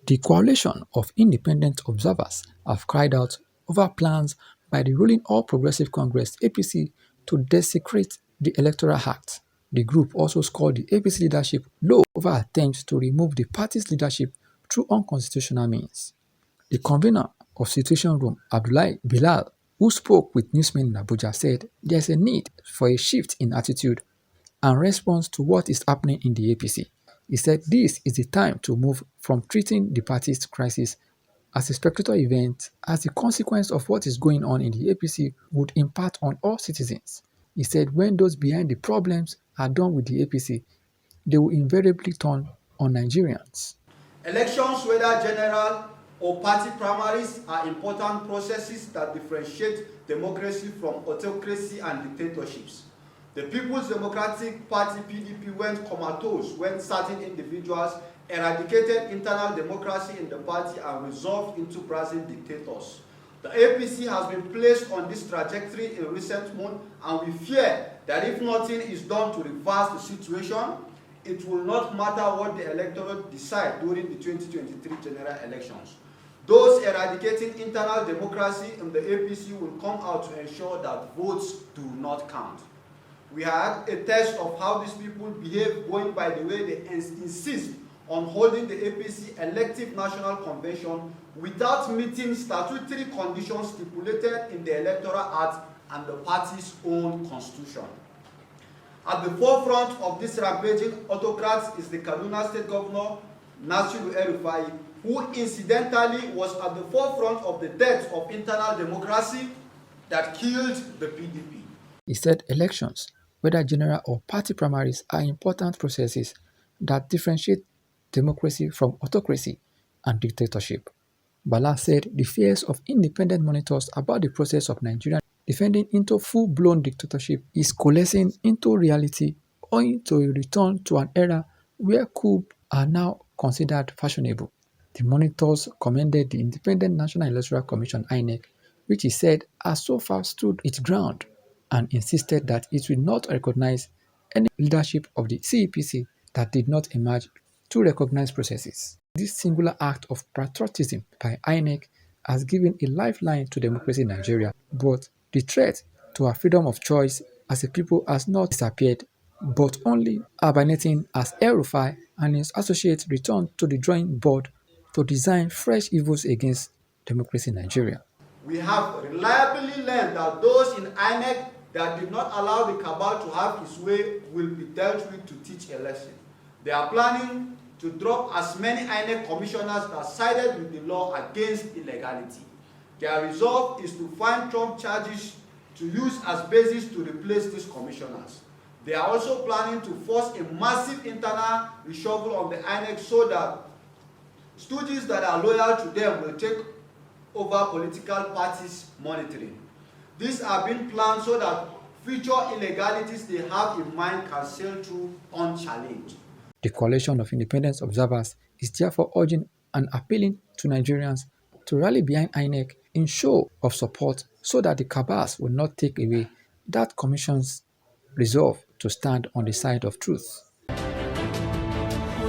The coalition of independent observers have cried out over plans by the ruling All Progressive Congress (APC) to desecrate the Electoral Act. The group also scored the APC leadership low over attempts to remove the party's leadership through unconstitutional means. The convener of Situation Room, Abdullahi Bilal, who spoke with newsmen in Abuja, said there is a need for a shift in attitude and response to what is happening in the APC. He said this is the time to move from treating the party's crisis as a spectator event, as the consequence of what is going on in the APC would impact on all citizens. He said when those behind the problems are done with the APC, they will invariably turn on Nigerians. Elections, whether general or party primaries, are important processes that differentiate democracy from autocracy and dictatorships. The People's Democratic Party (PDP) went comatose when certain individuals eradicated internal democracy in the party and resolved into Brazilian dictators. The APC has been placed on this trajectory in recent months, and we fear that if nothing is done to reverse the situation, it will not matter what the electorate decide during the 2023 general elections. Those eradicating internal democracy in the APC will come out to ensure that votes do not count. We had a test of how these people behave going by the way they insist on holding the APC elective national convention without meeting statutory conditions stipulated in the Electoral Act and the party's own constitution. At the forefront of this rampaging autocrats is the Kaduna State Governor, Nasir El-Rufai, who incidentally was at the forefront of the death of internal democracy that killed the PDP. He said elections, whether general or party primaries, are important processes that differentiate democracy from autocracy and dictatorship. Bala said the fears of independent monitors about the process of Nigeria defending into full-blown dictatorship is coalescing into reality owing to a return to an era where coups are now considered fashionable. The monitors commended the Independent National Electoral Commission (INEC), which he said has so far stood its ground, and insisted that it will not recognize any leadership of the CEPC that did not emerge through recognized processes. This singular act of patriotism by INEC has given a lifeline to democracy in Nigeria, but the threat to our freedom of choice as a people has not disappeared, but only hibernating as El-Rufai and his associates return to the drawing board to design fresh evils against democracy in Nigeria. We have reliably learned that those in INEC that did not allow the cabal to have his way will be dealt with to teach a lesson. They are planning to drop as many INEC commissioners that sided with the law against illegality. Their resolve is to find Trump charges to use as basis to replace these commissioners. They are also planning to force a massive internal reshuffle on the INEC so that stooges that are loyal to them will take over political parties' monitoring. These are being planned so that future illegalities they have in mind can sail through unchallenged. The coalition of independent observers is therefore urging and appealing to Nigerians to rally behind INEC in show of support so that the cabals will not take away that commission's resolve to stand on the side of truth.